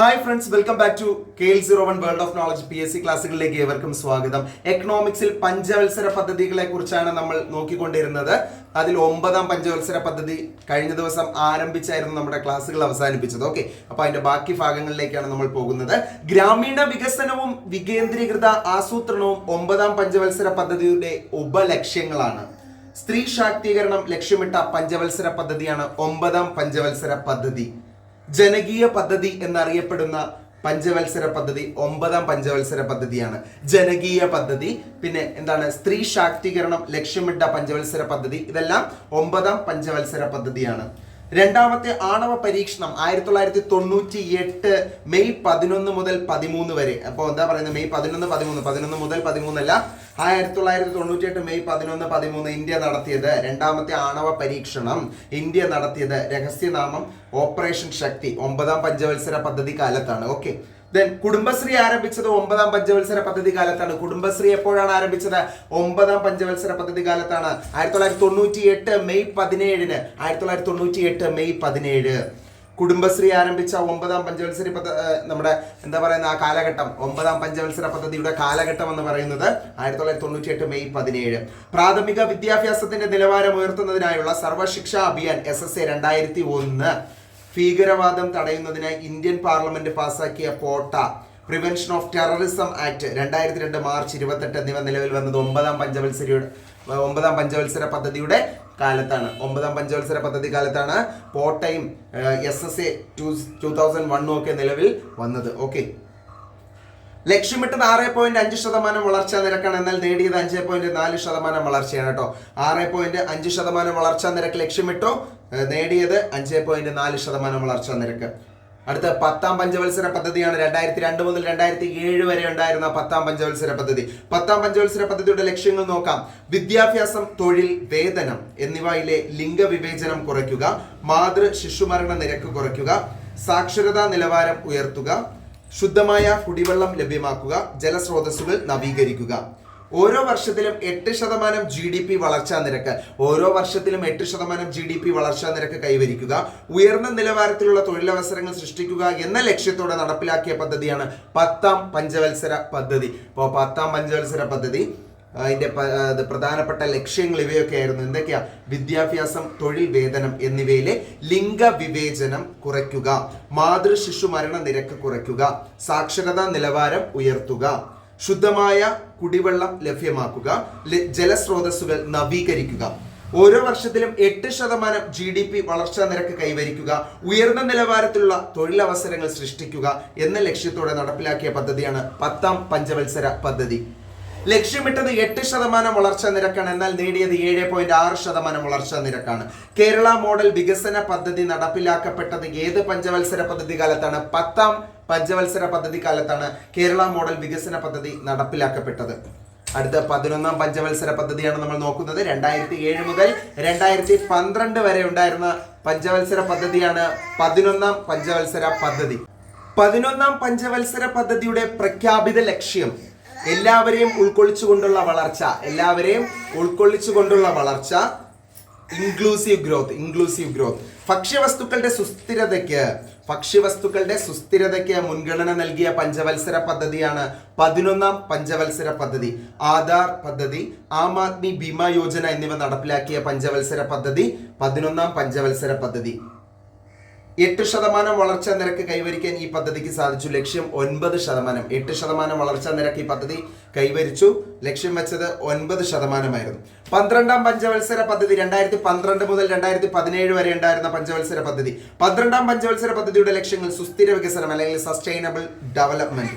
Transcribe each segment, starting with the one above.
Hi friends, welcome back to KL01 world of knowledge PSC ക്ലാസ്സുകളിലേക്ക് ഏവർക്കും സ്വാഗതം. എക്കണോമിക്സിൽ പഞ്ചവത്സര പദ്ധതികളെ കുറിച്ചാണ് നമ്മൾ നോക്കിക്കൊണ്ടിരുന്നത്. അതിൽ 9ാം പഞ്ചവത്സര പദ്ധതി കഴിഞ്ഞ ദിവസം ആരംഭിച്ചായിരുന്നു നമ്മുടെ ക്ലാസ്സുകൾ അവസാനിപ്പിച്ചത്. ഓക്കെ, അപ്പൊ അതിന്റെ ബാക്കി ഭാഗങ്ങളിലേക്കാണ് നമ്മൾ പോകുന്നത്. ഗ്രാമീണ വികസനവും വികേന്ദ്രീകൃത ആസൂത്രണവും 9ാം പഞ്ചവത്സര പദ്ധതിയുടെ ഉപലക്ഷ്യങ്ങളാണ്. സ്ത്രീ ശാക്തീകരണം ലക്ഷ്യമിട്ട പഞ്ചവത്സര പദ്ധതിയാണ് 9ാം പഞ്ചവത്സര പദ്ധതി. ജനകീയ പദ്ധതി എന്നറിയപ്പെടുന്ന പഞ്ചവത്സര പദ്ധതി 9ാം പഞ്ചവത്സര പദ്ധതിയാണ്. ജനകീയ പദ്ധതി, പിന്നെ എന്താണ്, സ്ത്രീ ശാക്തീകരണം ലക്ഷ്യമിട്ട പഞ്ചവത്സര പദ്ധതി, ഇതെല്ലാം 9ാം പഞ്ചവത്സര പദ്ധതിയാണ്. രണ്ടാമത്തെ ആണവ പരീക്ഷണം 1998 മെയ് 11 മുതൽ 13 വരെ. അപ്പോൾ എന്താ പറയുന്നത്, മെയ് 11 മുതൽ 13 അല്ല, 1998 മെയ് 11, 13 ഇന്ത്യ നടത്തിയത് രണ്ടാമത്തെ ആണവ പരീക്ഷണം ഇന്ത്യ നടത്തിയത് രഹസ്യനാമം ഓപ്പറേഷൻ ശക്തി 9ാം പഞ്ചവത്സര പദ്ധതി കാലത്താണ്. ഓക്കെ, ദെൻ കുടുംബശ്രീ ആരംഭിച്ചത് 9ാം പഞ്ചവത്സര പദ്ധതി കാലത്താണ്. കുടുംബശ്രീ എപ്പോഴാണ് ആരംഭിച്ചത്? 9ാം പഞ്ചവത്സര പദ്ധതി കാലത്താണ്. 1998 മെയ് 17. 1998 മെയ് 17 കുടുംബശ്രീ ആരംഭിച്ച 9ാം പഞ്ചവത്സര നമ്മുടെ എന്താ പറയുന്ന ആ കാലഘട്ടം, 9ാം പഞ്ചവത്സര പദ്ധതിയുടെ കാലഘട്ടം എന്ന് പറയുന്നത് 1998 മെയ് 17. പ്രാഥമിക വിദ്യാഭ്യാസത്തിന്റെ നിലവാരം ഉയർത്തുന്നതിനായുള്ള സർവശിക്ഷാ അഭിയാൻ SSA 2001. ഭീകരവാദം തടയുന്നതിനായി ഇന്ത്യൻ പാർലമെന്റ് പാസാക്കിയ POTA prevention of terrorism act 2002 March 28 എന്നിവ നിലവിൽ വന്നത് 9ാം പഞ്ചവത്സര പദ്ധതിയുടെ കാലത്താണ്. 9ാം പഞ്ചവത്സര പദ്ധതി കാലത്താണ് പോട്ടയും SSA 2001 ഒക്കെ നിലവിൽ വന്നത്. ഓക്കെ, ലക്ഷ്യമിട്ടത് 6.5% വളർച്ചാ നിരക്കാണ്. എന്നാൽ നേടിയത് 5.4% വളർച്ചയാണ് കേട്ടോ. 6.5% വളർച്ചാ നിരക്ക് ലക്ഷ്യമിട്ടോ, നേടിയത് 5.4% വളർച്ചാ നിരക്ക്. അടുത്ത 10ാം പഞ്ചവത്സര പദ്ധതിയാണ്. 2002 മുതൽ 2007 വരെ ഉണ്ടായിരുന്ന 10ാം പഞ്ചവത്സര പദ്ധതി. 10ാം പഞ്ചവത്സര പദ്ധതിയുടെ ലക്ഷ്യങ്ങൾ നോക്കാം. വിദ്യാഭ്യാസം, തൊഴിൽ, വേതനം എന്നിവയിലെ ലിംഗവിവേചനം കുറയ്ക്കുക, മാതൃ ശിശുമരണ നിരക്ക് കുറയ്ക്കുക, സാക്ഷരതാ നിലവാരം ഉയർത്തുക, ശുദ്ധമായ കുടിവെള്ളം ലഭ്യമാക്കുക, ജലസ്രോതസ്സുകൾ നവീകരിക്കുക. ഓരോ വർഷത്തിലും 8% GDP വളർച്ചാ നിരക്ക്, ഓരോ വർഷത്തിലും 8% GDP വളർച്ചാ നിരക്ക് കൈവരിക്കുക, ഉയർന്ന നിലവാരത്തിലുള്ള തൊഴിലവസരങ്ങൾ സൃഷ്ടിക്കുക എന്ന ലക്ഷ്യത്തോടെ നടപ്പിലാക്കിയ പദ്ധതിയാണ് 10ാം പഞ്ചവത്സര പദ്ധതി. ഇപ്പോൾ 10ാം പഞ്ചവത്സര പദ്ധതി അതിന്റെ പ്രധാനപ്പെട്ട ലക്ഷ്യങ്ങൾ ഇവയൊക്കെ ആയിരുന്നു. എന്തൊക്കെയാ? വിദ്യാഭ്യാസം, തൊഴിൽ, വേതനം എന്നിവയിലെ ലിംഗവിവേചനം കുറയ്ക്കുക, മാതൃ ശിശു മരണ നിരക്ക് കുറയ്ക്കുക, സാക്ഷരതാ നിലവാരം ഉയർത്തുക, ശുദ്ധമായ കുടിവെള്ളം ലഭ്യമാക്കുക, ജലസ്രോതസ്സുകൾ നവീകരിക്കുക. ഓരോ വർഷത്തിലും 8% GDP വളർച്ചാ നിരക്ക് കൈവരിക്കുക, ഉയർന്ന നിലവാരത്തിലുള്ള തൊഴിലവസരങ്ങൾ സൃഷ്ടിക്കുക എന്ന ലക്ഷ്യത്തോടെ നടപ്പിലാക്കിയ പദ്ധതിയാണ് 10ാം പഞ്ചവത്സര പദ്ധതി. ലക്ഷ്യമിട്ടത് 8% വളർച്ചാ നിരക്കാണ്. എന്നാൽ നേടിയത് 7.6% വളർച്ചാ നിരക്കാണ്. കേരള മോഡൽ വികസന പദ്ധതി നടപ്പിലാക്കപ്പെട്ടത് ഏത് പഞ്ചവത്സര പദ്ധതി കാലത്താണ്? 10ാം പഞ്ചവത്സര പദ്ധതി കാലത്താണ് കേരള മോഡൽ വികസന പദ്ധതി നടപ്പിലാക്കപ്പെട്ടത്. അടുത്ത 11ാം പഞ്ചവത്സര പദ്ധതിയാണ് നമ്മൾ നോക്കുന്നത്. 2007 മുതൽ 2012 വരെ ഉണ്ടായിരുന്ന പഞ്ചവത്സര പദ്ധതിയാണ് 11ാം പഞ്ചവത്സര പദ്ധതി. 11ാം പഞ്ചവത്സര പദ്ധതിയുടെ പ്രഖ്യാപിത ലക്ഷ്യം എല്ലാവരെയും ഉൾക്കൊള്ളിച്ചുകൊണ്ടുള്ള വളർച്ച, ഇൻക്ലൂസീവ് ഗ്രോത്ത്. ഭക്ഷ്യവസ്തുക്കളുടെ സുസ്ഥിരതയ്ക്ക് മുൻഗണന നൽകിയ പഞ്ചവത്സര പദ്ധതിയാണ് 11ാം പഞ്ചവത്സര പദ്ധതി. ആധാർ പദ്ധതി, ആം ആദ്മി ബീമ യോജന എന്നിവ നടപ്പിലാക്കിയ പഞ്ചവത്സര പദ്ധതി 11ാം പഞ്ചവത്സര പദ്ധതി. 8% വളർച്ചാ നിരക്ക് കൈവരിക്കാൻ ഈ പദ്ധതിക്ക് സാധിച്ചു. ലക്ഷ്യം 9%. 8% വളർച്ചാ നിരക്ക് ഈ പദ്ധതി കൈവരിച്ചു. ലക്ഷ്യം വെച്ചത് 9% 12ാം പഞ്ചവത്സര പദ്ധതി 2012 മുതൽ 2017 വരെ ഉണ്ടായിരുന്ന പഞ്ചവത്സര പദ്ധതി. 12ാം പഞ്ചവത്സര പദ്ധതിയുടെ ലക്ഷ്യങ്ങൾ സുസ്ഥിര വികസനം അല്ലെങ്കിൽ സസ്റ്റൈനബിൾ ഡെവലപ്മെന്റ്,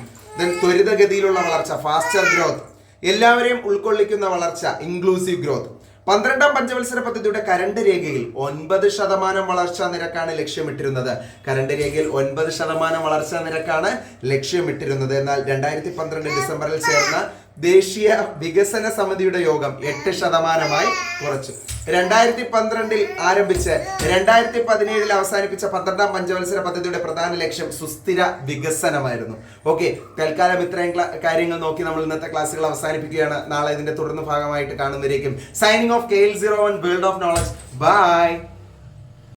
ത്വരിതഗതിയിലുള്ള വളർച്ച, ഫാസ്റ്റർ ഗ്രോത്ത്, എല്ലാവരെയും ഉൾക്കൊള്ളിക്കുന്ന വളർച്ച, ഇൻക്ലൂസീവ് ഗ്രോത്ത്. 12ാം പഞ്ചവത്സര പദ്ധതിയുടെ കരണ്ട് രേഖയിൽ 9% വളർച്ചാ നിരക്കാണ് ലക്ഷ്യമിട്ടിരുന്നത്. കരണ്ട് രേഖയിൽ 9% വളർച്ചാ നിരക്കാണ് ലക്ഷ്യമിട്ടിരുന്നത്. എന്നാൽ 2012 ഡിസംബറിൽ ചേർന്ന ദേശീയ വികസന സമിതിയുടെ യോഗം 8% കുറച്ചു. 2012 ആരംഭിച്ച് 2017 അവസാനിപ്പിച്ച 12ാം പഞ്ചവത്സര പദ്ധതിയുടെ പ്രധാന ലക്ഷ്യം സുസ്ഥിര വികസനമായിരുന്നു. ഓക്കെ, തൽക്കാലം ഇത്രയും കാര്യങ്ങൾ നോക്കി നമ്മൾ ഇന്നത്തെ ക്ലാസ്സുകൾ അവസാനിപ്പിക്കുകയാണ്. നാളെ ഇതിന്റെ തുടർന്ന് ഭാഗമായിട്ട് കാണുന്നവരേക്കും signing off KL01 world of knowledge. By.